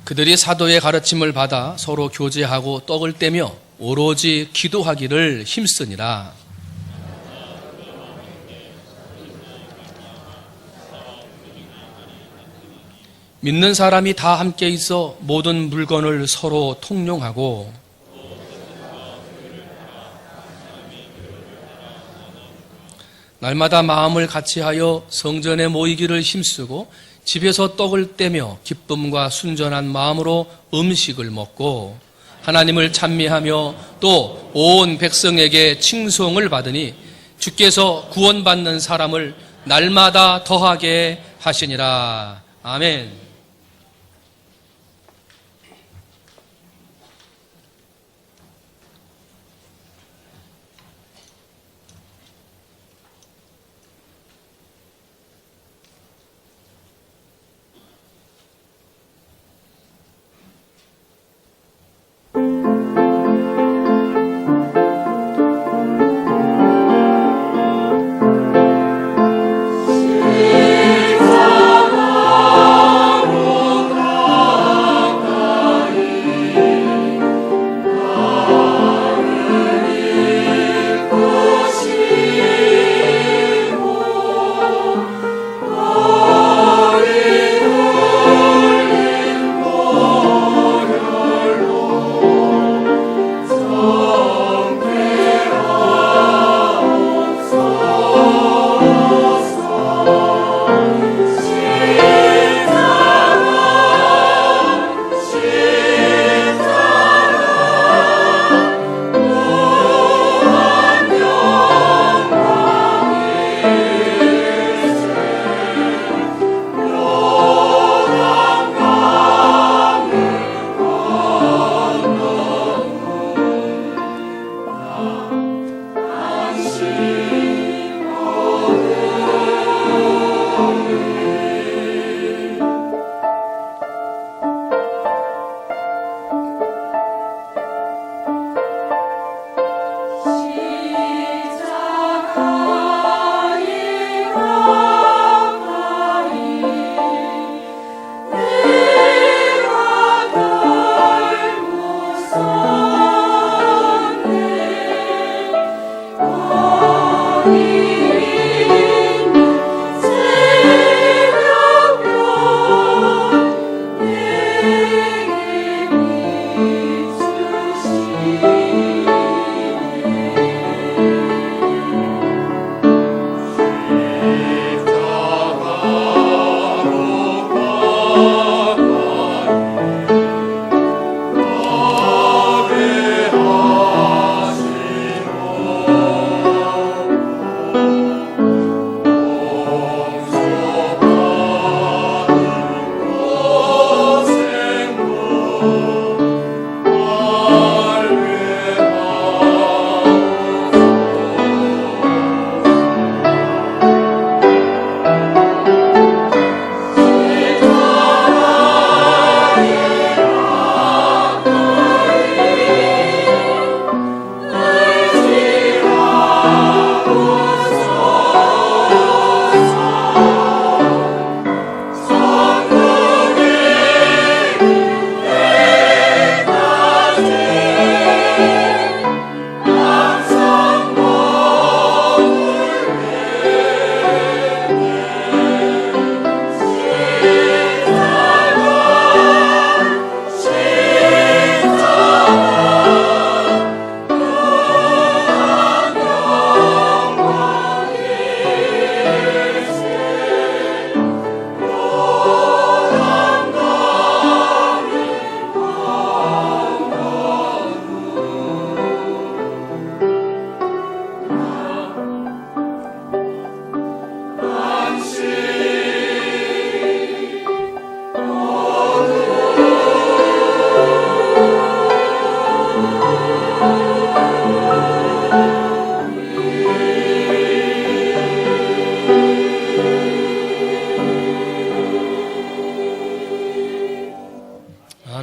그들이 사도의 가르침을 받아 서로 교제하고 떡을 떼며 오로지 기도하기를 힘쓰니라. 믿는 사람이 다 함께 있어 모든 물건을 서로 통용하고 날마다 마음을 같이하여 성전에 모이기를 힘쓰고 집에서 떡을 떼며 기쁨과 순전한 마음으로 음식을 먹고 하나님을 찬미하며 또 온 백성에게 칭송을 받으니 주께서 구원받는 사람을 날마다 더하게 하시니라. 아멘.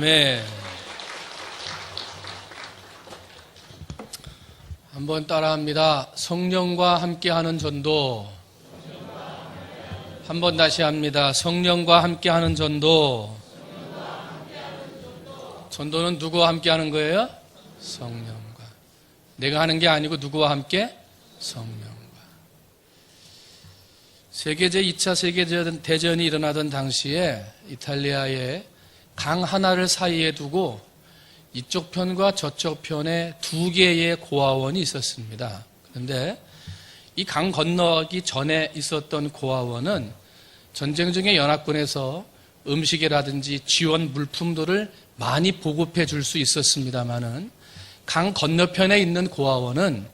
아멘. 한번 따라합니다. 성령과 함께하는 전도. 한번 다시 합니다. 성령과 함께하는 전도. 전도는 누구와 함께 하는 거예요? 성령과. 내가 하는 게 아니고 누구와 함께? 성령과. 세계 제2차 세계대전이 일어나던 당시에 이탈리아에 강 하나를 사이에 두고 이쪽 편과 저쪽 편에 두 개의 고아원이 있었습니다. 그런데 이 강 건너기 전에 있었던 고아원은 전쟁 중에 연합군에서 음식이라든지 지원 물품들을 많이 보급해 줄 수 있었습니다마는 강 건너편에 있는 고아원은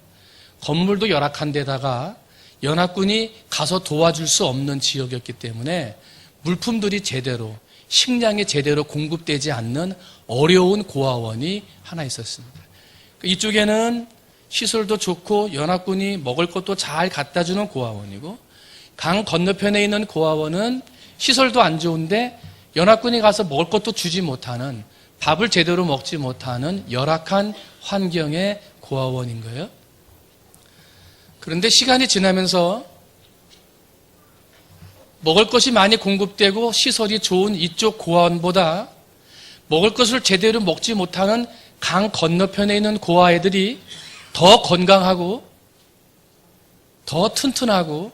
건물도 열악한 데다가 연합군이 가서 도와줄 수 없는 지역이었기 때문에 물품들이 제대로, 식량이 제대로 공급되지 않는 어려운 고아원이 하나 있었습니다. 이쪽에는 시설도 좋고 연합군이 먹을 것도 잘 갖다 주는 고아원이고, 강 건너편에 있는 고아원은 시설도 안 좋은데 연합군이 가서 먹을 것도 주지 못하는, 밥을 제대로 먹지 못하는 열악한 환경의 고아원인 거예요. 그런데 시간이 지나면서 먹을 것이 많이 공급되고 시설이 좋은 이쪽 고아원보다 먹을 것을 제대로 먹지 못하는 강 건너편에 있는 고아애들이 더 건강하고 더 튼튼하고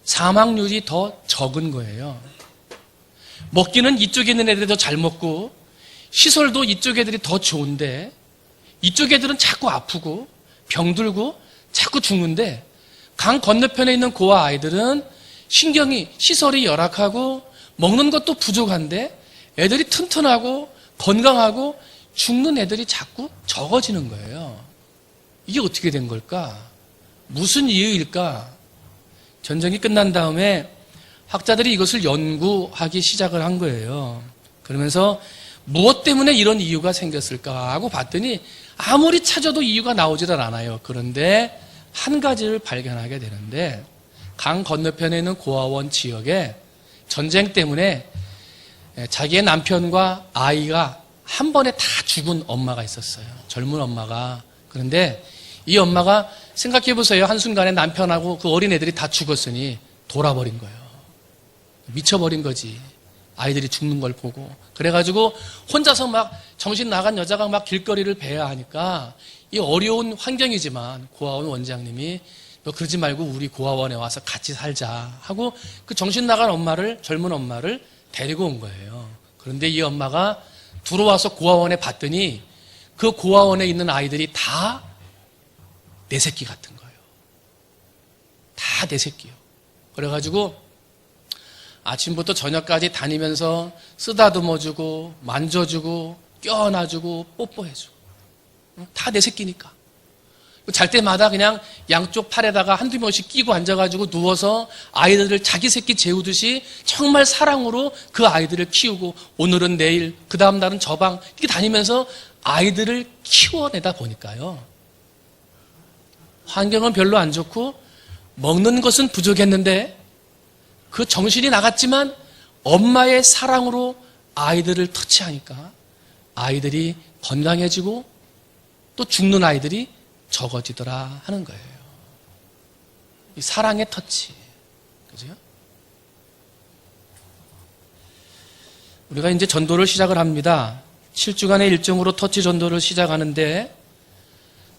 사망률이 더 적은 거예요. 먹기는 이쪽에 있는 애들이 더 잘 먹고 시설도 이쪽 애들이 더 좋은데 이쪽 애들은 자꾸 아프고 병들고 자꾸 죽는데 강 건너편에 있는 고아 아이들은 시설이 열악하고 먹는 것도 부족한데 애들이 튼튼하고 건강하고 죽는 애들이 자꾸 적어지는 거예요. 이게 어떻게 된 걸까? 무슨 이유일까? 전쟁이 끝난 다음에 학자들이 이것을 연구하기 시작을 한 거예요. 그러면서 무엇 때문에 이런 이유가 생겼을까 하고 봤더니 아무리 찾아도 이유가 나오지를 않아요. 그런데 한 가지를 발견하게 되는데 강 건너편에 있는 고아원 지역에 전쟁 때문에 자기의 남편과 아이가 한 번에 다 죽은 엄마가 있었어요. 젊은 엄마가. 그런데 이 엄마가 생각해 보세요. 한순간에 남편하고 그 어린애들이 다 죽었으니 돌아버린 거예요. 미쳐버린 거지. 아이들이 죽는 걸 보고. 그래가지고 혼자서 막 정신 나간 여자가 막 길거리를 베야 하니까 이 어려운 환경이지만 고아원 원장님이 너 그러지 말고 우리 고아원에 와서 같이 살자 하고 그 정신 나간 젊은 엄마를 데리고 온 거예요. 그런데 이 엄마가 들어와서 고아원에 봤더니 그 고아원에 있는 아이들이 다 내 새끼 같은 거예요. 다 내 새끼요. 그래가지고 아침부터 저녁까지 다니면서 쓰다듬어주고 만져주고 껴안아주고 뽀뽀해주고 다 내 새끼니까. 잘 때마다 그냥 양쪽 팔에다가 한두 번씩 끼고 앉아가지고 누워서 아이들을 자기 새끼 재우듯이 정말 사랑으로 그 아이들을 키우고 오늘은 내일 그 다음 날은 저 방 이렇게 다니면서 아이들을 키워내다 보니까요. 환경은 별로 안 좋고 먹는 것은 부족했는데 그 정신이 나갔지만 엄마의 사랑으로 아이들을 터치하니까 아이들이 건강해지고 또 죽는 아이들이 적어지더라 하는 거예요. 이 사랑의 터치. 그죠? 우리가 이제 전도를 시작을 합니다. 7주간의 일정으로 터치 전도를 시작하는데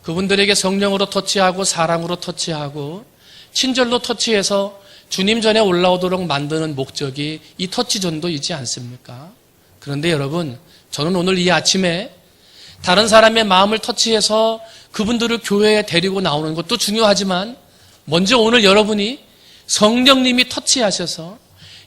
그분들에게 성령으로 터치하고 사랑으로 터치하고 친절로 터치해서 주님 전에 올라오도록 만드는 목적이 이 터치 전도이지 않습니까? 그런데 여러분, 저는 오늘 이 아침에 다른 사람의 마음을 터치해서 그분들을 교회에 데리고 나오는 것도 중요하지만 먼저 오늘 여러분이 성령님이 터치하셔서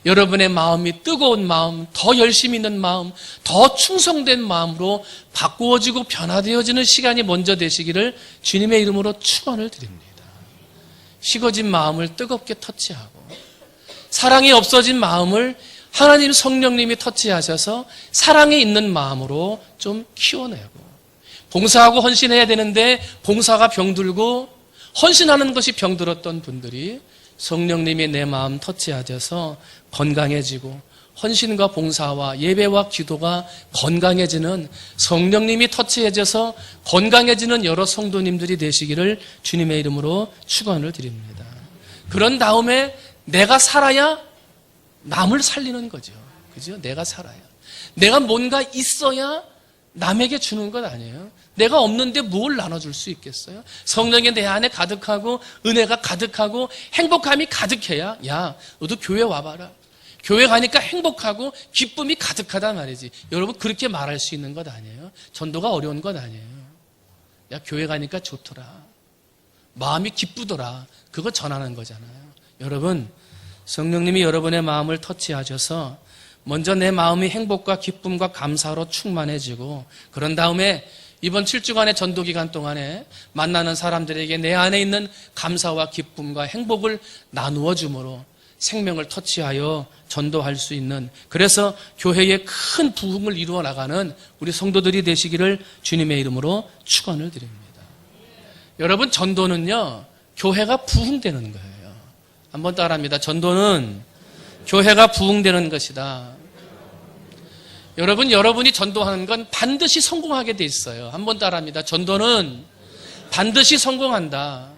여러분의 마음이 뜨거운 마음, 더 열심히 있는 마음, 더 충성된 마음으로 바꾸어지고 변화되어지는 시간이 먼저 되시기를 주님의 이름으로 축원을 드립니다. 식어진 마음을 뜨겁게 터치하고 사랑이 없어진 마음을 하나님 성령님이 터치하셔서 사랑이 있는 마음으로 좀 키워내고 봉사하고 헌신해야 되는데 봉사가 병들고 헌신하는 것이 병들었던 분들이 성령님이 내 마음 터치하셔서 건강해지고 헌신과 봉사와 예배와 기도가 건강해지는 성령님이 터치해져서 건강해지는 여러 성도님들이 되시기를 주님의 이름으로 축원을 드립니다. 그런 다음에 내가 살아야 남을 살리는 거죠. 그죠? 내가 살아야. 내가 뭔가 있어야 남에게 주는 것 아니에요. 내가 없는데 뭘 나눠줄 수 있겠어요? 성령이 내 안에 가득하고 은혜가 가득하고 행복함이 가득해야 야 너도 교회 와봐라. 교회 가니까 행복하고 기쁨이 가득하단 말이지. 여러분 그렇게 말할 수 있는 것 아니에요. 전도가 어려운 것 아니에요. 야 교회 가니까 좋더라. 마음이 기쁘더라. 그거 전하는 거잖아요. 여러분 성령님이 여러분의 마음을 터치하셔서 먼저 내 마음이 행복과 기쁨과 감사로 충만해지고 그런 다음에 이번 7주간의 전도기간 동안에 만나는 사람들에게 내 안에 있는 감사와 기쁨과 행복을 나누어 주므로 생명을 터치하여 전도할 수 있는 그래서 교회의 큰 부흥을 이루어 나가는 우리 성도들이 되시기를 주님의 이름으로 축원을 드립니다. 여러분 전도는요 교회가 부흥되는 거예요. 한번 따라합니다. 전도는 교회가 부흥되는 것이다. 여러분, 여러분이 전도하는 건 반드시 성공하게 돼 있어요. 한번 따라합니다. 전도는 반드시 성공한다.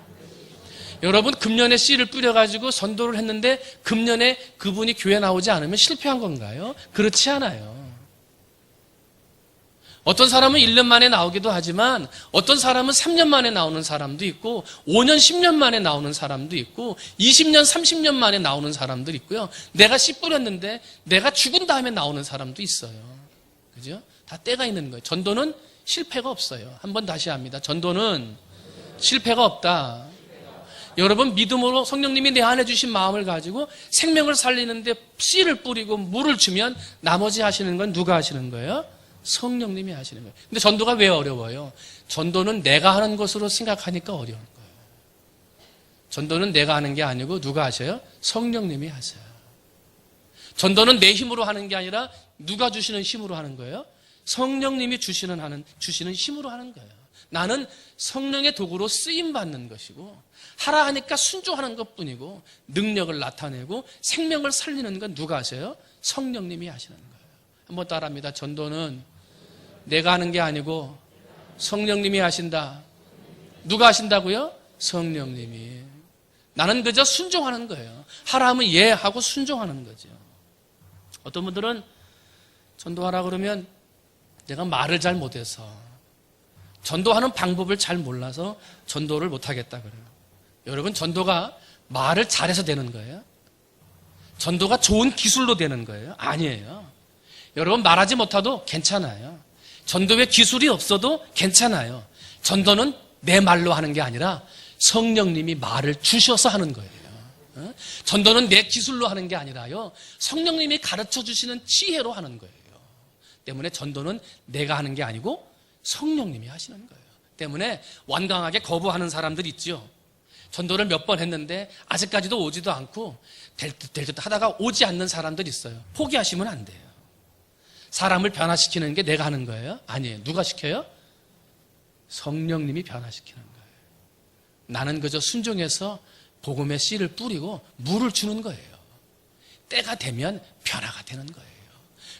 여러분, 금년에 씨를 뿌려가지고 전도를 했는데 금년에 그분이 교회 나오지 않으면 실패한 건가요? 그렇지 않아요. 어떤 사람은 1년 만에 나오기도 하지만 어떤 사람은 3년 만에 나오는 사람도 있고 5년, 10년 만에 나오는 사람도 있고 20년, 30년 만에 나오는 사람도 있고요. 내가 씨 뿌렸는데 내가 죽은 다음에 나오는 사람도 있어요. 그죠? 다 때가 있는 거예요. 전도는 실패가 없어요. 한번 다시 합니다. 전도는 실패가 없다. 여러분 믿음으로 성령님이 내 안에 주신 마음을 가지고 생명을 살리는데 씨를 뿌리고 물을 주면 나머지 하시는 건 누가 하시는 거예요? 성령님이 하시는 거예요. 근데 전도가 왜 어려워요? 전도는 내가 하는 것으로 생각하니까 어려운 거예요. 전도는 내가 하는 게 아니고 누가 하셔요? 성령님이 하세요. 전도는 내 힘으로 하는 게 아니라 누가 주시는 힘으로 하는 거예요? 성령님이 주시는 힘으로 하는 거예요. 나는 성령의 도구로 쓰임 받는 것이고 하라 하니까 순종하는 것뿐이고 능력을 나타내고 생명을 살리는 건 누가 하세요? 성령님이 하시는 거예요. 한번 따라합니다. 전도는 내가 하는 게 아니고 성령님이 하신다. 누가 하신다고요? 성령님이. 나는 그저 순종하는 거예요. 하라 하면 예 하고 순종하는 거죠. 어떤 분들은 전도하라 그러면 내가 말을 잘 못해서 전도하는 방법을 잘 몰라서 전도를 못하겠다 그래요. 여러분 전도가 말을 잘해서 되는 거예요? 전도가 좋은 기술로 되는 거예요? 아니에요. 여러분 말하지 못해도 괜찮아요. 전도에 기술이 없어도 괜찮아요. 전도는 내 말로 하는 게 아니라 성령님이 말을 주셔서 하는 거예요. 전도는 내 기술로 하는 게 아니라요. 성령님이 가르쳐 주시는 지혜로 하는 거예요. 때문에 전도는 내가 하는 게 아니고 성령님이 하시는 거예요. 때문에 완강하게 거부하는 사람들 있죠. 전도를 몇 번 했는데 아직까지도 오지도 않고 될 듯 하다가 오지 않는 사람들 있어요. 포기하시면 안 돼요. 사람을 변화시키는 게 내가 하는 거예요? 아니에요. 누가 시켜요? 성령님이 변화시키는 거예요. 나는 그저 순종해서 복음의 씨를 뿌리고 물을 주는 거예요. 때가 되면 변화가 되는 거예요.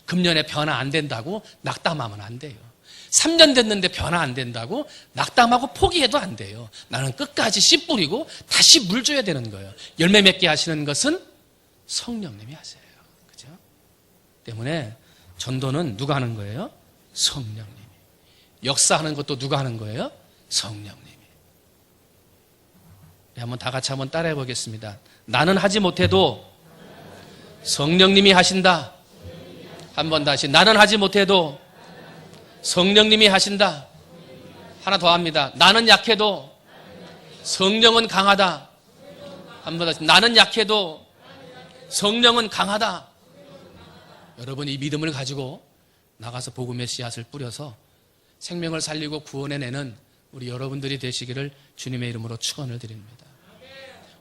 금년에 변화 안 된다고 낙담하면 안 돼요. 3년 됐는데 변화 안 된다고 낙담하고 포기해도 안 돼요. 나는 끝까지 씨 뿌리고 다시 물 줘야 되는 거예요. 열매 맺게 하시는 것은 성령님이 하세요. 그죠? 때문에 전도는 누가 하는 거예요? 성령님이. 역사하는 것도 누가 하는 거예요? 성령님이. 네, 한번 다 같이 한번 따라해 보겠습니다. 나는 하지 못해도 성령님이 하신다. 한번 다시. 나는 하지 못해도 성령님이 하신다. 하나 더 합니다. 나는 약해도 성령은 강하다. 한번 다시. 나는 약해도 성령은 강하다. 여러분 이 믿음을 가지고 나가서 복음의 씨앗을 뿌려서 생명을 살리고 구원해내는 우리 여러분들이 되시기를 주님의 이름으로 축원을 드립니다.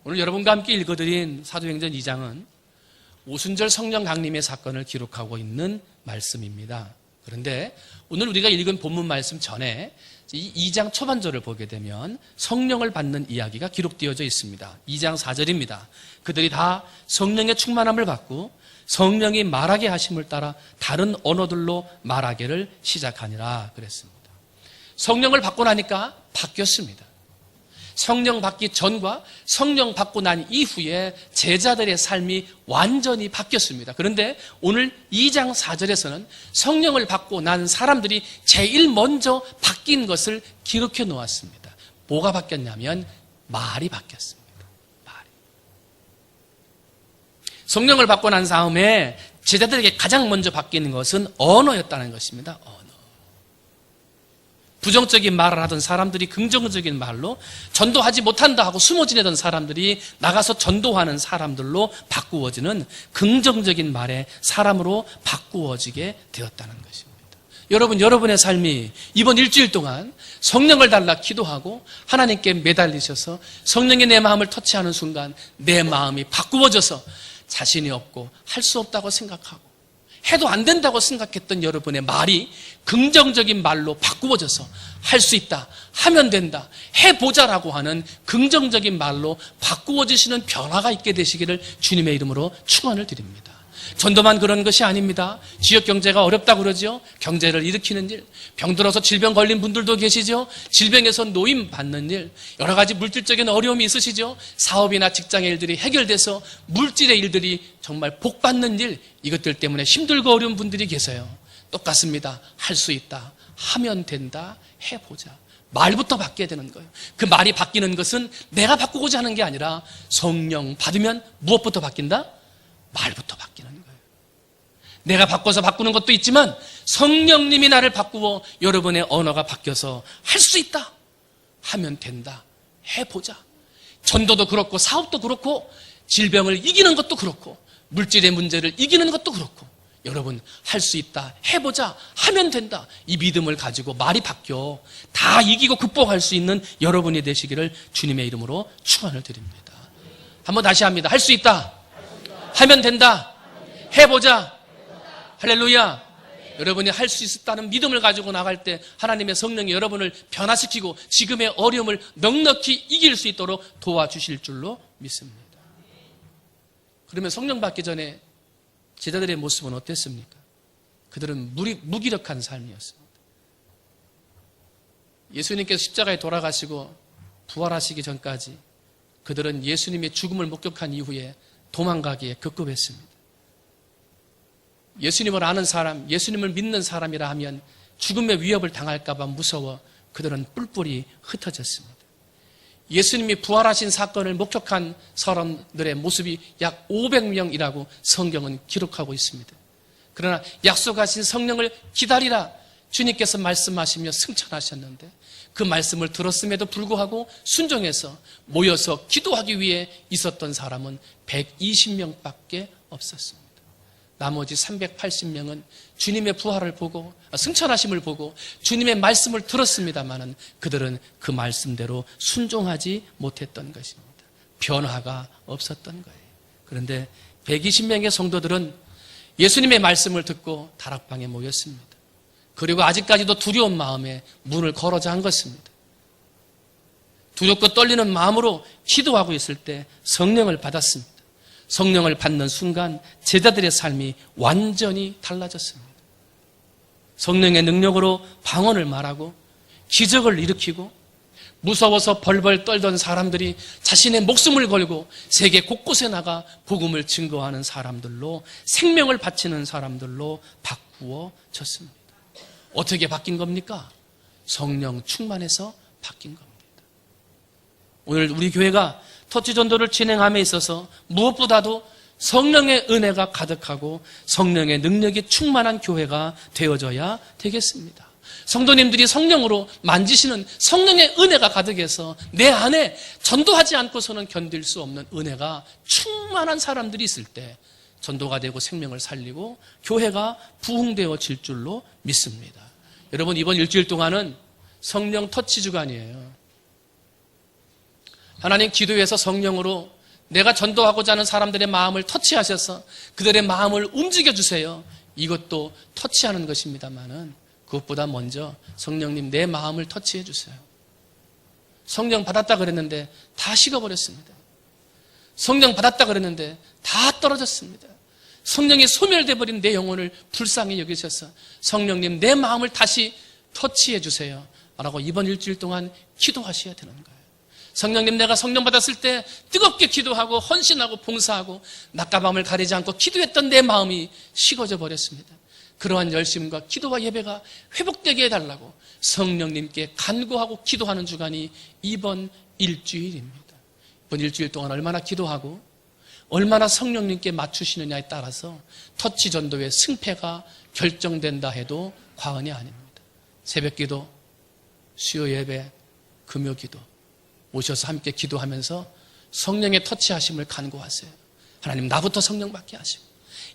오늘 여러분과 함께 읽어드린 사도행전 2장은 오순절 성령 강림의 사건을 기록하고 있는 말씀입니다. 그런데 오늘 우리가 읽은 본문 말씀 전에 이 2장 초반절을 보게 되면 성령을 받는 이야기가 기록되어져 있습니다. 2장 4절입니다. 그들이 다 성령의 충만함을 받고 성령이 말하게 하심을 따라 다른 언어들로 말하기를 시작하니라 그랬습니다. 성령을 받고 나니까 바뀌었습니다. 성령 받기 전과 성령 받고 난 이후에 제자들의 삶이 완전히 바뀌었습니다. 그런데 오늘 2장 4절에서는 성령을 받고 난 사람들이 제일 먼저 바뀐 것을 기록해 놓았습니다. 뭐가 바뀌었냐면 말이 바뀌었습니다. 말이. 성령을 받고 난 다음에 제자들에게 가장 먼저 바뀌는 것은 언어였다는 것입니다. 언어. 부정적인 말을 하던 사람들이 긍정적인 말로, 전도하지 못한다 하고 숨어 지내던 사람들이 나가서 전도하는 사람들로 바꾸어지는 긍정적인 말의 사람으로 바꾸어지게 되었다는 것입니다. 여러분, 여러분의 삶이 이번 일주일 동안 성령을 달라 기도하고 하나님께 매달리셔서 성령이 내 마음을 터치하는 순간 내 마음이 바꾸어져서 자신이 없고 할 수 없다고 생각하고 해도 안 된다고 생각했던 여러분의 말이 긍정적인 말로 바꾸어져서 할 수 있다, 하면 된다, 해보자라고 하는 긍정적인 말로 바꾸어지시는 변화가 있게 되시기를 주님의 이름으로 축원을 드립니다. 전도만 그런 것이 아닙니다. 지역 경제가 어렵다고 그러죠. 경제를 일으키는 일, 병들어서 질병 걸린 분들도 계시죠. 질병에서 노임 받는 일, 여러 가지 물질적인 어려움이 있으시죠. 사업이나 직장의 일들이 해결돼서 물질의 일들이 정말 복 받는 일, 이것들 때문에 힘들고 어려운 분들이 계세요. 똑같습니다. 할 수 있다, 하면 된다, 해보자. 말부터 바뀌어야 되는 거예요. 그 말이 바뀌는 것은 내가 바꾸고자 하는 게 아니라 성령 받으면 무엇부터 바뀐다? 말부터 바뀌는 거예요. 내가 바꿔서 바꾸는 것도 있지만 성령님이 나를 바꾸어 여러분의 언어가 바뀌어서 할 수 있다, 하면 된다, 해보자. 전도도 그렇고 사업도 그렇고 질병을 이기는 것도 그렇고 물질의 문제를 이기는 것도 그렇고 여러분 할 수 있다, 해보자, 하면 된다, 이 믿음을 가지고 말이 바뀌어 다 이기고 극복할 수 있는 여러분이 되시기를 주님의 이름으로 축원을 드립니다. 한번 다시 합니다. 할 수 있다, 하면 된다, 해보자. 할렐루야. 여러분이 할 수 있다는 믿음을 가지고 나갈 때 하나님의 성령이 여러분을 변화시키고 지금의 어려움을 넉넉히 이길 수 있도록 도와주실 줄로 믿습니다. 그러면 성령 받기 전에 제자들의 모습은 어땠습니까? 그들은 무기력한 삶이었습니다. 예수님께서 십자가에 돌아가시고 부활하시기 전까지 그들은 예수님의 죽음을 목격한 이후에 도망가기에 급급했습니다. 예수님을 아는 사람, 예수님을 믿는 사람이라 하면 죽음의 위협을 당할까 봐 무서워 그들은 뿔뿔이 흩어졌습니다. 예수님이 부활하신 사건을 목격한 사람들의 모습이 약 500명이라고 성경은 기록하고 있습니다. 그러나 약속하신 성령을 기다리라 주님께서 말씀하시며 승천하셨는데 그 말씀을 들었음에도 불구하고 순종해서 모여서 기도하기 위해 있었던 사람은 120명밖에 없었습니다. 나머지 380명은 주님의 부활을 보고 승천하심을 보고 주님의 말씀을 들었습니다마는 그들은 그 말씀대로 순종하지 못했던 것입니다. 변화가 없었던 거예요. 그런데 120명의 성도들은 예수님의 말씀을 듣고 다락방에 모였습니다. 그리고 아직까지도 두려운 마음에 문을 걸어 잠갔습니다. 두렵고 떨리는 마음으로 기도하고 있을 때 성령을 받았습니다. 성령을 받는 순간 제자들의 삶이 완전히 달라졌습니다. 성령의 능력으로 방언을 말하고 기적을 일으키고 무서워서 벌벌 떨던 사람들이 자신의 목숨을 걸고 세계 곳곳에 나가 복음을 증거하는 사람들로, 생명을 바치는 사람들로 바꾸어졌습니다. 어떻게 바뀐 겁니까? 성령 충만해서 바뀐 겁니다. 오늘 우리 교회가 터치 전도를 진행함에 있어서 무엇보다도 성령의 은혜가 가득하고 성령의 능력이 충만한 교회가 되어져야 되겠습니다. 성도님들이 성령으로 만지시는 성령의 은혜가 가득해서 내 안에 전도하지 않고서는 견딜 수 없는 은혜가 충만한 사람들이 있을 때 전도가 되고 생명을 살리고 교회가 부흥되어질 줄로 믿습니다. 여러분, 이번 일주일 동안은 성령 터치 주간이에요. 하나님, 기도에서 성령으로 내가 전도하고자 하는 사람들의 마음을 터치하셔서 그들의 마음을 움직여주세요. 이것도 터치하는 것입니다만은 그것보다 먼저 성령님 내 마음을 터치해 주세요. 성령 받았다 그랬는데 다 식어버렸습니다. 성령 받았다 그랬는데 다 떨어졌습니다. 성령이 소멸돼 버린 내 영혼을 불쌍히 여기셔서 성령님 내 마음을 다시 터치해 주세요 라고 이번 일주일 동안 기도하셔야 되는 거예요. 성령님, 내가 성령 받았을 때 뜨겁게 기도하고 헌신하고 봉사하고 낮과 밤을 가리지 않고 기도했던 내 마음이 식어져 버렸습니다. 그러한 열심과 기도와 예배가 회복되게 해달라고 성령님께 간구하고 기도하는 주간이 이번 일주일입니다. 이번 일주일 동안 얼마나 기도하고 얼마나 성령님께 맞추시느냐에 따라서 터치 전도의 승패가 결정된다 해도 과언이 아닙니다. 새벽 기도, 수요 예배, 금요 기도 오셔서 함께 기도하면서 성령의 터치하심을 간구하세요. 하나님, 나부터 성령 받게 하시고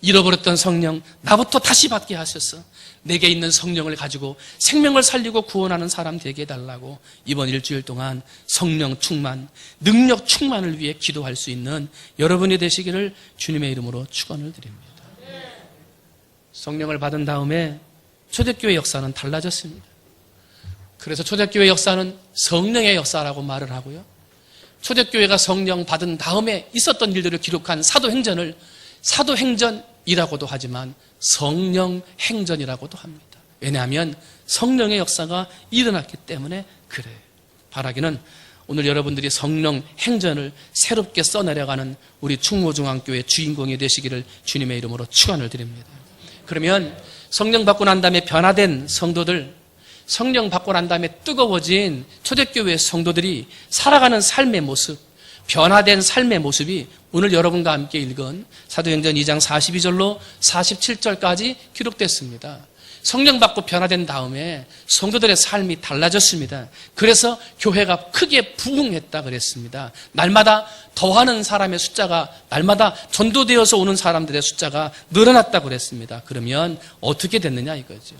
잃어버렸던 성령 나부터 다시 받게 하셔서 내게 있는 성령을 가지고 생명을 살리고 구원하는 사람 되게 해달라고 이번 일주일 동안 성령 충만, 능력 충만을 위해 기도할 수 있는 여러분이 되시기를 주님의 이름으로 축원을 드립니다. 성령을 받은 다음에 초대교회 역사는 달라졌습니다. 그래서 초대교회 역사는 성령의 역사라고 말을 하고요. 초대교회가 성령 받은 다음에 있었던 일들을 기록한 사도행전을 사도행전이라고도 하지만 성령행전이라고도 합니다. 왜냐하면 성령의 역사가 일어났기 때문에 그래요. 바라기는 오늘 여러분들이 성령행전을 새롭게 써내려가는 우리 충무중앙교회 주인공이 되시기를 주님의 이름으로 축원을 드립니다. 그러면 성령 받고 난 다음에 변화된 성도들, 성령 받고 난 다음에 뜨거워진 초대교회 성도들이 살아가는 삶의 모습, 변화된 삶의 모습이 오늘 여러분과 함께 읽은 사도행전 2장 42절로 47절까지 기록됐습니다. 성령 받고 변화된 다음에 성도들의 삶이 달라졌습니다. 그래서 교회가 크게 부흥했다 그랬습니다. 날마다 더하는 사람의 숫자가, 날마다 전도되어서 오는 사람들의 숫자가 늘어났다 그랬습니다. 그러면 어떻게 됐느냐 이거죠.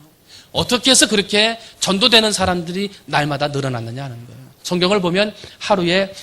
어떻게 해서 그렇게 전도되는 사람들이 날마다 늘어났느냐 하는 거예요. 성경을 보면 하루에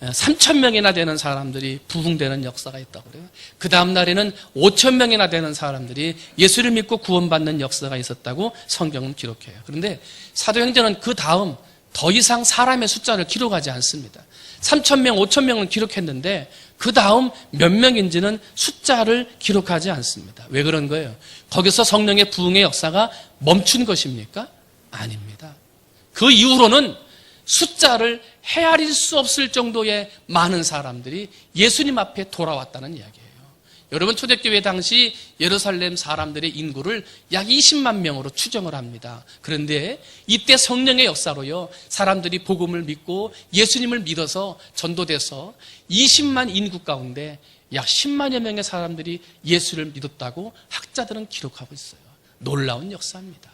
3,000명이나 되는 사람들이 부흥되는 역사가 있다고 그래요. 그 다음 날에는 5,000명이나 되는 사람들이 예수를 믿고 구원받는 역사가 있었다고 성경은 기록해요. 그런데 사도행전은 그 다음 더 이상 사람의 숫자를 기록하지 않습니다. 3,000명, 5,000명은 기록했는데 그 다음 몇 명인지는 숫자를 기록하지 않습니다. 왜 그런 거예요? 거기서 성령의 부흥의 역사가 멈춘 것입니까? 아닙니다. 그 이후로는 숫자를 헤아릴 수 없을 정도의 많은 사람들이 예수님 앞에 돌아왔다는 이야기예요. 여러분, 초대교회 당시 예루살렘 사람들의 인구를 약 20만 명으로 추정을 합니다. 그런데 이때 성령의 역사로요, 사람들이 복음을 믿고 예수님을 믿어서 전도돼서 20만 인구 가운데 약 10만여 명의 사람들이 예수를 믿었다고 학자들은 기록하고 있어요. 놀라운 역사입니다.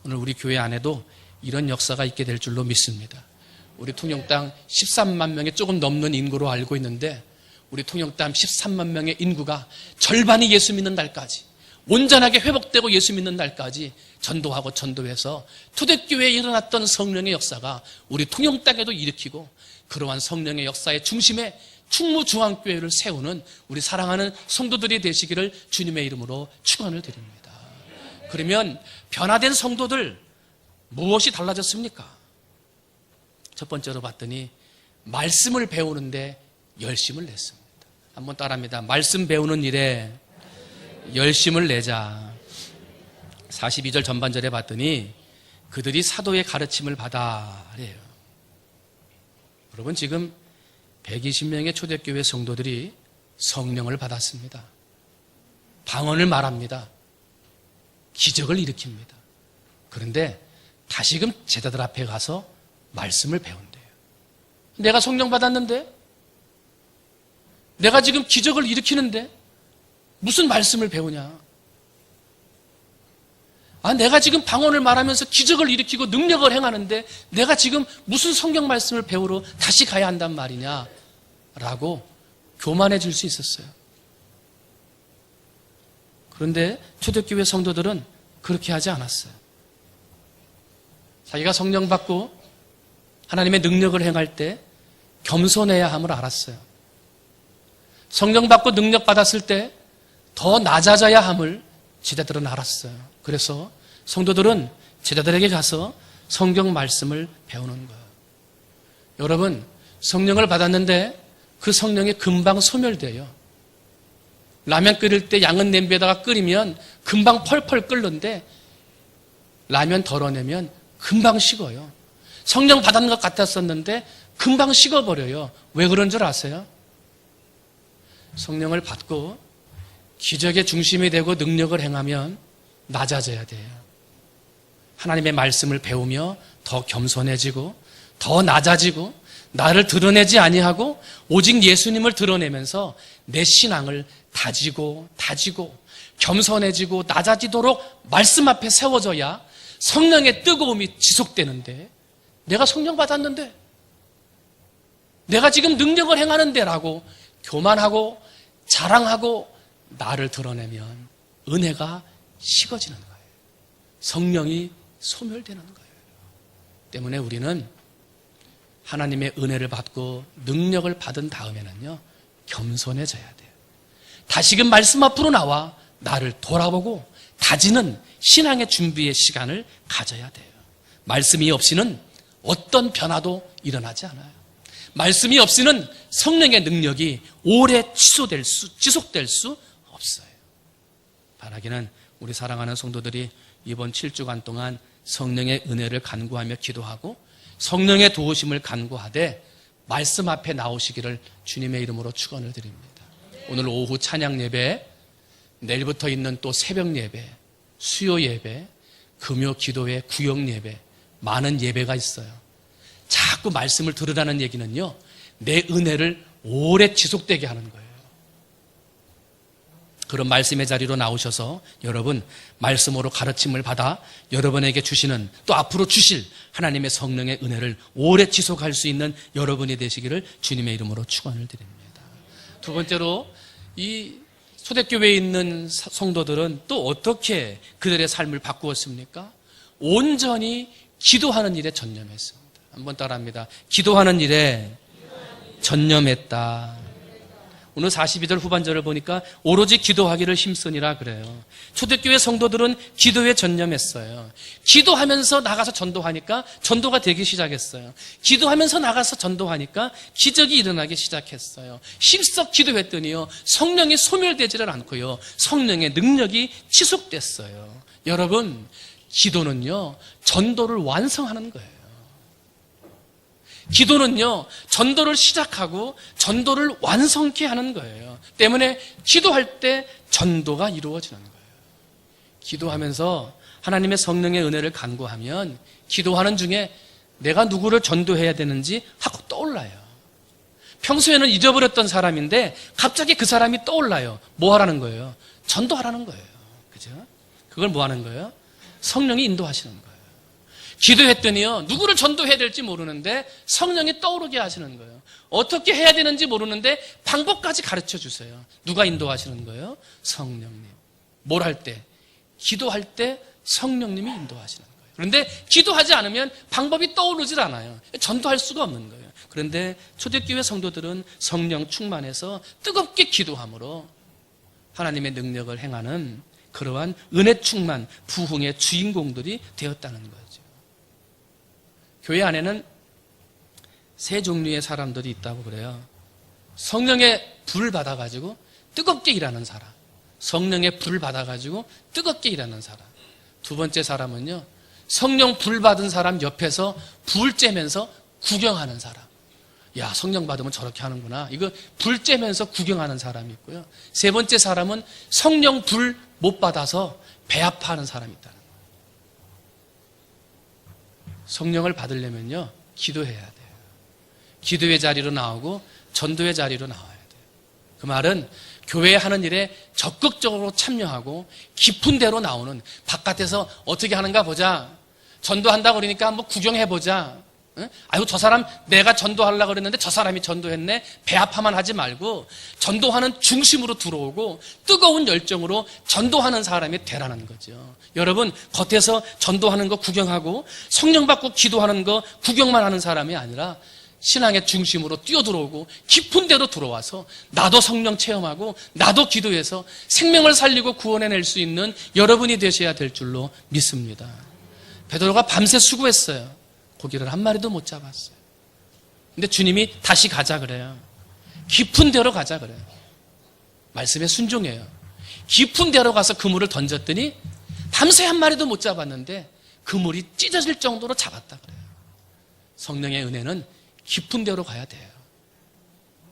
오늘 우리 교회 안에도 이런 역사가 있게 될 줄로 믿습니다. 우리 통영땅 13만 명이 조금 넘는 인구로 알고 있는데 우리 통영땅 13만 명의 인구가 절반이 예수 믿는 날까지, 온전하게 회복되고 예수 믿는 날까지 전도하고 전도해서 초대교회에 일어났던 성령의 역사가 우리 통영땅에도 일으키고 그러한 성령의 역사의 중심에 충무중앙교회를 세우는 우리 사랑하는 성도들이 되시기를 주님의 이름으로 축원을 드립니다. 그러면 변화된 성도들 무엇이 달라졌습니까? 첫 번째로 봤더니 말씀을 배우는데 열심을 냈습니다. 한번 따라합니다. 말씀 배우는 일에 열심을 내자. 42절 전반절에 봤더니 그들이 사도의 가르침을 받아 그래요. 여러분, 지금 120명의 초대교회 성도들이 성령을 받았습니다. 방언을 말합니다. 기적을 일으킵니다. 그런데 다시금 제자들 앞에 가서 말씀을 배운대요. 내가 성령 받았는데, 내가 지금 기적을 일으키는데 무슨 말씀을 배우냐? 내가 지금 방언을 말하면서 기적을 일으키고 능력을 행하는데 내가 지금 무슨 성경 말씀을 배우러 다시 가야 한단 말이냐? 라고 교만해질 수 있었어요. 그런데 초대교회 성도들은 그렇게 하지 않았어요. 자기가 성령 받고 하나님의 능력을 행할 때 겸손해야 함을 알았어요. 성령 받고 능력 받았을 때 더 낮아져야 함을 제자들은 알았어요. 그래서 성도들은 제자들에게 가서 성경 말씀을 배우는 거예요. 여러분, 성령을 받았는데 그 성령이 금방 소멸돼요. 라면 끓일 때 양은 냄비에다가 끓이면 금방 펄펄 끓는데 라면 덜어내면 금방 식어요. 성령 받은 것 같았었는데 금방 식어버려요. 왜 그런 줄 아세요? 성령을 받고 기적의 중심이 되고 능력을 행하면 낮아져야 돼요. 하나님의 말씀을 배우며 더 겸손해지고 더 낮아지고 나를 드러내지 아니하고 오직 예수님을 드러내면서 내 신앙을 다지고 겸손해지고 낮아지도록 말씀 앞에 세워져야 성령의 뜨거움이 지속되는데, 내가 성령 받았는데, 내가 지금 능력을 행하는데 라고 교만하고 자랑하고 나를 드러내면 은혜가 식어지는 거예요. 성령이 소멸되는 거예요. 때문에 우리는 하나님의 은혜를 받고 능력을 받은 다음에는요, 겸손해져야 돼요. 다시금 말씀 앞으로 나와 나를 돌아보고 다지는 신앙의 준비의 시간을 가져야 돼요. 말씀이 없이는 어떤 변화도 일어나지 않아요. 말씀이 없이는 성령의 능력이 오래 지속될 수 없어요. 바라기는 우리 사랑하는 성도들이 이번 7주간 동안 성령의 은혜를 간구하며 기도하고 성령의 도우심을 간구하되 말씀 앞에 나오시기를 주님의 이름으로 축원을 드립니다. 오늘 오후 찬양 예배, 내일부터 있는 또 새벽 예배, 수요 예배, 금요 기도회, 구역 예배, 많은 예배가 있어요. 자꾸 말씀을 들으라는 얘기는요, 내 은혜를 오래 지속되게 하는 거예요. 그런 말씀의 자리로 나오셔서 여러분 말씀으로 가르침을 받아 여러분에게 주시는, 또 앞으로 주실 하나님의 성령의 은혜를 오래 지속할 수 있는 여러분이 되시기를 주님의 이름으로 축원을 드립니다. 두 번째로, 이 초대교회에 있는 성도들은 또 어떻게 그들의 삶을 바꾸었습니까? 온전히 기도하는 일에 전념했습니다. 한번 따라합니다. 기도하는 일에 전념했다. 오늘 42절 후반절을 보니까 오로지 기도하기를 힘쓰니라 그래요. 초대교회 성도들은 기도에 전념했어요. 기도하면서 나가서 전도하니까 전도가 되기 시작했어요. 기도하면서 나가서 전도하니까 기적이 일어나기 시작했어요. 힘써 기도했더니요, 성령이 소멸되지를 않고요, 성령의 능력이 지속됐어요. 여러분, 기도는요, 전도를 완성하는 거예요. 기도는요, 전도를 시작하고 전도를 완성케 하는 거예요. 때문에 기도할 때 전도가 이루어지는 거예요. 기도하면서 하나님의 성령의 은혜를 간구하면 기도하는 중에 내가 누구를 전도해야 되는지 하고 떠올라요. 평소에는 잊어버렸던 사람인데 갑자기 그 사람이 떠올라요. 뭐 하라는 거예요? 전도하라는 거예요. 그죠? 그걸 뭐 하는 거예요? 성령이 인도하시는 거예요. 기도했더니요, 누구를 전도해야 될지 모르는데 성령이 떠오르게 하시는 거예요. 어떻게 해야 되는지 모르는데 방법까지 가르쳐 주세요. 누가 인도하시는 거예요? 성령님. 뭘 할 때? 기도할 때 성령님이 인도하시는 거예요. 그런데 기도하지 않으면 방법이 떠오르질 않아요. 전도할 수가 없는 거예요. 그런데 초대교회 성도들은 성령 충만해서 뜨겁게 기도함으로 하나님의 능력을 행하는 그러한 은혜 충만 부흥의 주인공들이 되었다는 거죠. 교회 안에는 세 종류의 사람들이 있다고 그래요. 성령의 불 받아가지고 뜨겁게 일하는 사람, 성령의 불 받아가지고 뜨겁게 일하는 사람. 두 번째 사람은요, 성령 불 받은 사람 옆에서 불 쬐면서 구경하는 사람. 야, 성령 받으면 저렇게 하는구나. 이거 불 쬐면서 구경하는 사람이 있고요. 세 번째 사람은 성령 불 못 받아서 배 아파하는 사람이 있다는 거예요. 성령을 받으려면요, 기도해야 돼요. 기도의 자리로 나오고 전도의 자리로 나와야 돼요. 그 말은 교회에 하는 일에 적극적으로 참여하고 깊은 데로 나오는, 바깥에서 어떻게 하는가 보자, 전도한다고 그러니까 한번 구경해보자, 응? 아유, 저 사람 내가 전도하려고 그랬는데 저 사람이 전도했네, 배 아파만 하지 말고 전도하는 중심으로 들어오고 뜨거운 열정으로 전도하는 사람이 되라는 거죠. 여러분, 겉에서 전도하는 거 구경하고 성령 받고 기도하는 거 구경만 하는 사람이 아니라 신앙의 중심으로 뛰어들어오고 깊은 데로 들어와서 나도 성령 체험하고 나도 기도해서 생명을 살리고 구원해낼 수 있는 여러분이 되셔야 될 줄로 믿습니다. 베드로가 밤새 수고했어요. 고기를 한 마리도 못 잡았어요. 근데 주님이 다시 가자 그래요. 깊은 데로 가자 그래요. 말씀에 순종해요. 깊은 데로 가서 그물을 던졌더니 밤새 한 마리도 못 잡았는데 그물이 찢어질 정도로 잡았다 그래요. 성령의 은혜는 깊은 데로 가야 돼요.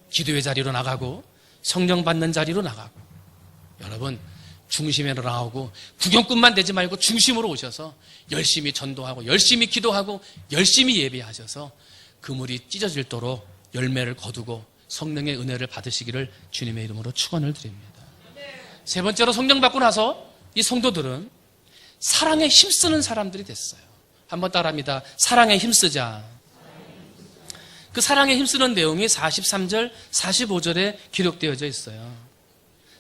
기도의 자리로 나가고 성령 받는 자리로 나가고, 여러분 중심으로 나오고 구경꾼만 되지 말고 중심으로 오셔서 열심히 전도하고 열심히 기도하고 열심히 예배하셔서 그물이 찢어질도록 열매를 거두고 성령의 은혜를 받으시기를 주님의 이름으로 축원을 드립니다. 세 번째로 성령 받고 나서 이 성도들은 사랑에 힘쓰는 사람들이 됐어요. 한번 따라합니다. 사랑에 힘쓰자. 그 사랑에 힘쓰는 내용이 43절, 45절에 기록되어져 있어요.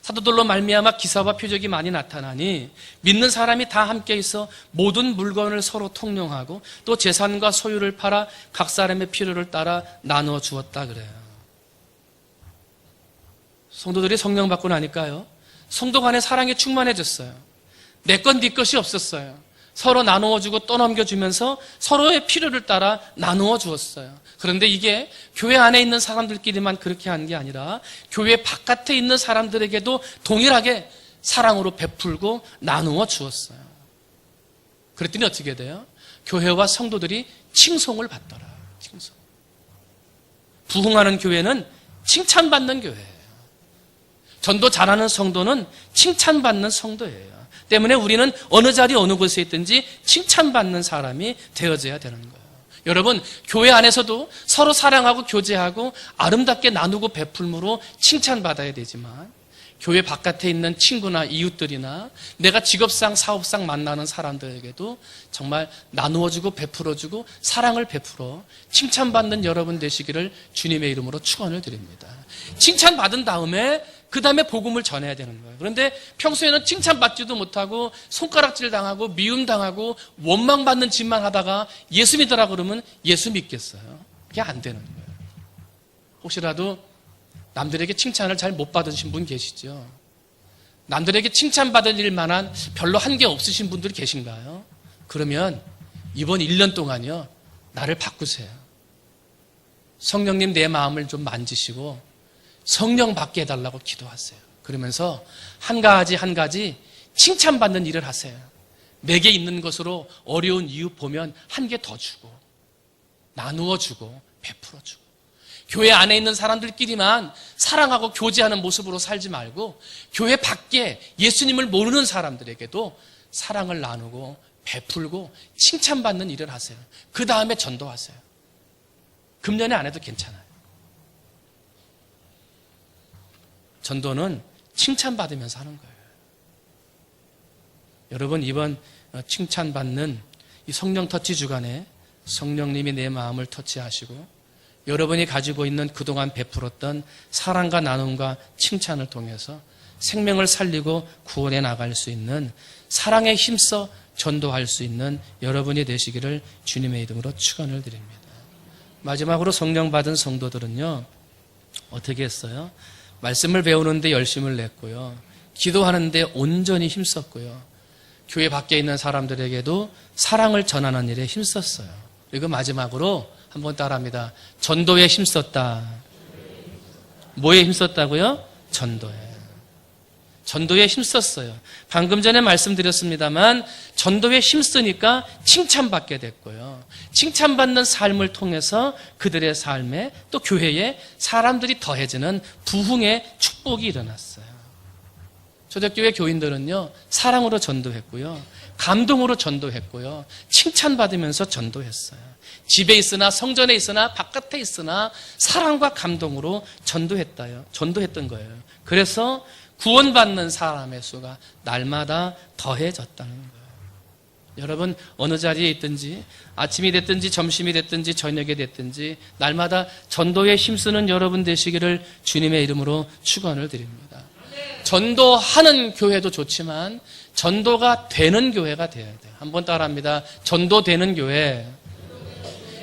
사도들로 말미암아 기사와 표적이 많이 나타나니 믿는 사람이 다 함께 있어 모든 물건을 서로 통용하고 또 재산과 소유를 팔아 각 사람의 필요를 따라 나누어 주었다 그래요. 성도들이 성령 받고 나니까요, 성도 간의 사랑이 충만해졌어요. 내 건 네 것이 없었어요. 서로 나누어 주고 또 넘겨주면서 서로의 필요를 따라 나누어 주었어요. 그런데 이게 교회 안에 있는 사람들끼리만 그렇게 한 게 아니라 교회 바깥에 있는 사람들에게도 동일하게 사랑으로 베풀고 나누어 주었어요. 그랬더니 어떻게 돼요? 교회와 성도들이 칭송을 받더라. 칭송. 부흥하는 교회는 칭찬받는 교회예요. 전도 잘하는 성도는 칭찬받는 성도예요. 때문에 우리는 어느 자리 어느 곳에 있든지 칭찬받는 사람이 되어져야 되는 거예요. 여러분, 교회 안에서도 서로 사랑하고 교제하고 아름답게 나누고 베풀므로 칭찬받아야 되지만, 교회 바깥에 있는 친구나 이웃들이나 내가 직업상 사업상 만나는 사람들에게도 정말 나누어주고 베풀어주고 사랑을 베풀어 칭찬받는 여러분 되시기를 주님의 이름으로 축원을 드립니다. 칭찬받은 다음에 그 다음에 복음을 전해야 되는 거예요. 그런데 평소에는 칭찬받지도 못하고 손가락질 당하고 미움 당하고 원망받는 짓만 하다가 예수 믿으라 그러면 예수 믿겠어요? 그게 안 되는 거예요. 혹시라도 남들에게 칭찬을 잘 못 받으신 분 계시죠? 남들에게 칭찬받을 일만한 별로 한 게 없으신 분들 계신가요? 그러면 이번 1년 동안요, 나를 바꾸세요. 성령님 내 마음을 좀 만지시고 성령 받게 해달라고 기도하세요. 그러면서 한 가지 칭찬받는 일을 하세요. 내게 있는 것으로 어려운 이웃 보면 한 개 더 주고 나누어 주고 베풀어 주고, 교회 안에 있는 사람들끼리만 사랑하고 교제하는 모습으로 살지 말고 교회 밖에 예수님을 모르는 사람들에게도 사랑을 나누고 베풀고 칭찬받는 일을 하세요. 그 다음에 전도하세요. 금년에 안 해도 괜찮아요. 전도는 칭찬받으면서 하는 거예요. 여러분, 이번 칭찬받는 이 성령 터치 주간에 성령님이 내 마음을 터치하시고 여러분이 가지고 있는 그동안 베풀었던 사랑과 나눔과 칭찬을 통해서 생명을 살리고 구원해 나갈 수 있는, 사랑에 힘써 전도할 수 있는 여러분이 되시기를 주님의 이름으로 축원을 드립니다. 마지막으로 성령 받은 성도들은요, 어떻게 했어요? 말씀을 배우는데 열심을 냈고요, 기도하는데 온전히 힘썼고요, 교회 밖에 있는 사람들에게도 사랑을 전하는 일에 힘썼어요. 그리고 마지막으로 한번 따라합니다. 전도에 힘썼다. 뭐에 힘썼다고요? 전도에. 전도에 힘썼어요. 방금 전에 말씀드렸습니다만 전도에 힘쓰니까 칭찬받게 됐고요, 칭찬받는 삶을 통해서 그들의 삶에 또 교회에 사람들이 더해지는 부흥의 축복이 일어났어요. 초대교회 교인들은요, 사랑으로 전도했고요, 감동으로 전도했고요, 칭찬받으면서 전도했어요. 집에 있으나 성전에 있으나 바깥에 있으나 사랑과 감동으로 전도했던 거예요. 그래서 구원받는 사람의 수가 날마다 더해졌다는 거예요. 여러분, 어느 자리에 있든지 아침이 됐든지 점심이 됐든지 저녁이 됐든지 날마다 전도에 힘쓰는 여러분 되시기를 주님의 이름으로 축원을 드립니다. 전도하는 교회도 좋지만 전도가 되는 교회가 되어야 돼요. 한번 따라합니다. 전도되는 교회.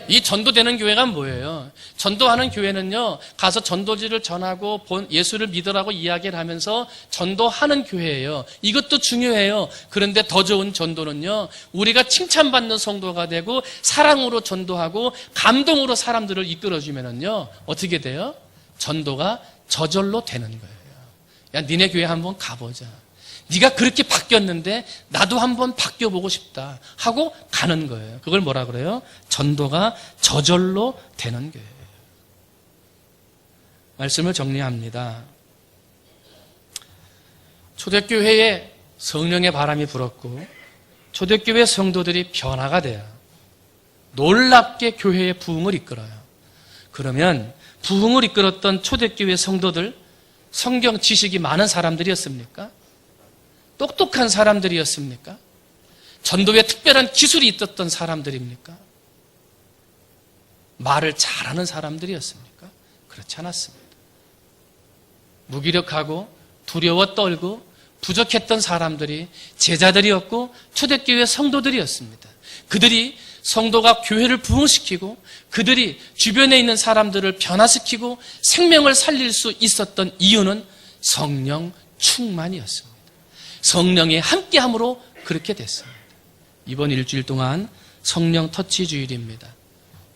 이 전도되는 교회가 뭐예요? 전도하는 교회는요, 가서 전도지를 전하고 예수를 믿으라고 이야기를 하면서 전도하는 교회예요. 이것도 중요해요. 그런데 더 좋은 전도는요, 우리가 칭찬받는 성도가 되고 사랑으로 전도하고 감동으로 사람들을 이끌어주면은요, 어떻게 돼요? 전도가 저절로 되는 거예요. 야, 니네 교회 한번 가보자. 네가 그렇게 바뀌었는데 나도 한번 바뀌어보고 싶다 하고 가는 거예요. 그걸 뭐라 그래요? 전도가 저절로 되는 거예요. 말씀을 정리합니다. 초대교회에 성령의 바람이 불었고 초대교회 성도들이 변화가 돼요. 놀랍게 교회의 부흥을 이끌어요. 그러면 부흥을 이끌었던 초대교회 성도들, 성경 지식이 많은 사람들이었습니까? 똑똑한 사람들이었습니까? 전도에 특별한 기술이 있었던 사람들입니까? 말을 잘하는 사람들이었습니까? 그렇지 않았습니다. 무기력하고 두려워 떨고 부족했던 사람들이 제자들이었고 초대교회 성도들이었습니다. 그들이 성도가 교회를 부흥시키고 그들이 주변에 있는 사람들을 변화시키고 생명을 살릴 수 있었던 이유는 성령 충만이었습니다. 성령의 함께함으로 그렇게 됐습니다. 이번 일주일 동안 성령 터치 주일입니다.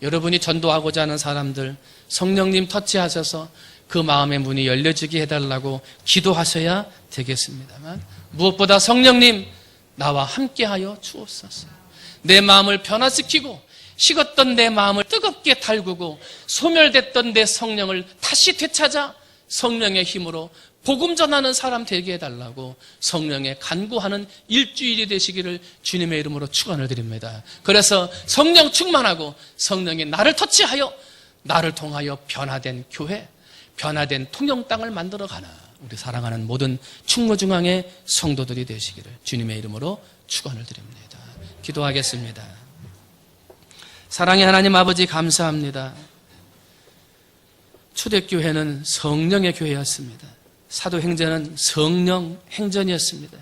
여러분이 전도하고자 하는 사람들 성령님 터치하셔서 그 마음의 문이 열려지게 해달라고 기도하셔야 되겠습니다만 무엇보다 성령님 나와 함께하여 주옵소서. 내 마음을 변화시키고 식었던 내 마음을 뜨겁게 달구고 소멸됐던 내 성령을 다시 되찾아 성령의 힘으로 복음 전하는 사람 되게 해달라고 성령에 간구하는 일주일이 되시기를 주님의 이름으로 축원을 드립니다. 그래서 성령 충만하고 성령이 나를 터치하여 나를 통하여 변화된 교회, 변화된 통영 땅을 만들어가는 우리 사랑하는 모든 충무중앙의 성도들이 되시기를 주님의 이름으로 축원을 드립니다. 기도하겠습니다. 사랑의 하나님 아버지 감사합니다. 초대교회는 성령의 교회였습니다. 사도행전은 성령 행전이었습니다.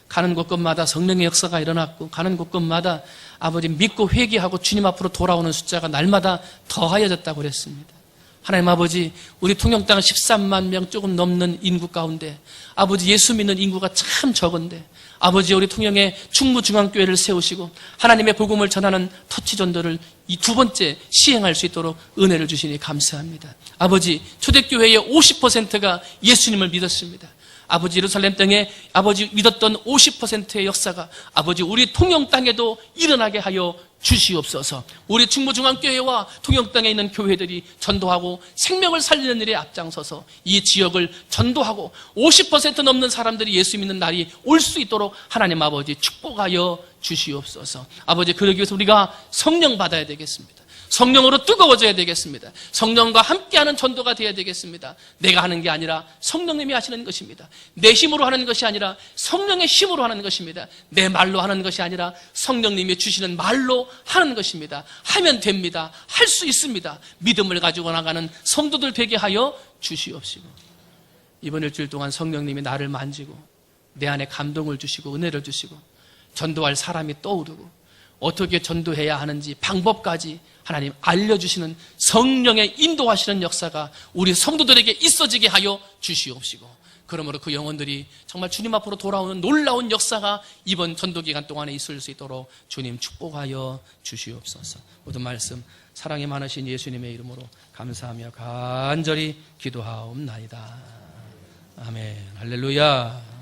가는 곳곳마다 성령의 역사가 일어났고 가는 곳곳마다 아버지 믿고 회개하고 주님 앞으로 돌아오는 숫자가 날마다 더하여졌다고 그랬습니다. 하나님 아버지 우리 통영 땅은 13만 명 조금 넘는 인구 가운데 아버지 예수 믿는 인구가 참 적은데 아버지 우리 통영에 충무중앙교회를 세우시고 하나님의 복음을 전하는 터치전도를 이 두 번째 시행할 수 있도록 은혜를 주시니 감사합니다. 아버지 초대교회의 50%가 예수님을 믿었습니다. 아버지 예루살렘 땅에 아버지 믿었던 50%의 역사가 아버지 우리 통영 땅에도 일어나게 하여 주시옵소서. 우리 충무중앙교회와 통영 땅에 있는 교회들이 전도하고 생명을 살리는 일에 앞장서서 이 지역을 전도하고 50% 넘는 사람들이 예수 믿는 날이 올 수 있도록 하나님 아버지 축복하여 주시옵소서. 아버지 그러기 위해서 우리가 성령 받아야 되겠습니다. 성령으로 뜨거워져야 되겠습니다. 성령과 함께하는 전도가 되어야 되겠습니다. 내가 하는 게 아니라 성령님이 하시는 것입니다. 내 힘으로 하는 것이 아니라 성령의 힘으로 하는 것입니다. 내 말로 하는 것이 아니라 성령님이 주시는 말로 하는 것입니다. 하면 됩니다. 할 수 있습니다. 믿음을 가지고 나가는 성도들 되게 하여 주시옵시고 이번 일주일 동안 성령님이 나를 만지고 내 안에 감동을 주시고 은혜를 주시고 전도할 사람이 떠오르고 어떻게 전도해야 하는지 방법까지 하나님 알려주시는 성령의 인도하시는 역사가 우리 성도들에게 있어지게 하여 주시옵시고 그러므로 그 영혼들이 정말 주님 앞으로 돌아오는 놀라운 역사가 이번 전도기간 동안에 있을 수 있도록 주님 축복하여 주시옵소서. 모든 말씀 사랑이 많으신 예수님의 이름으로 감사하며 간절히 기도하옵나이다. 아멘. 할렐루야.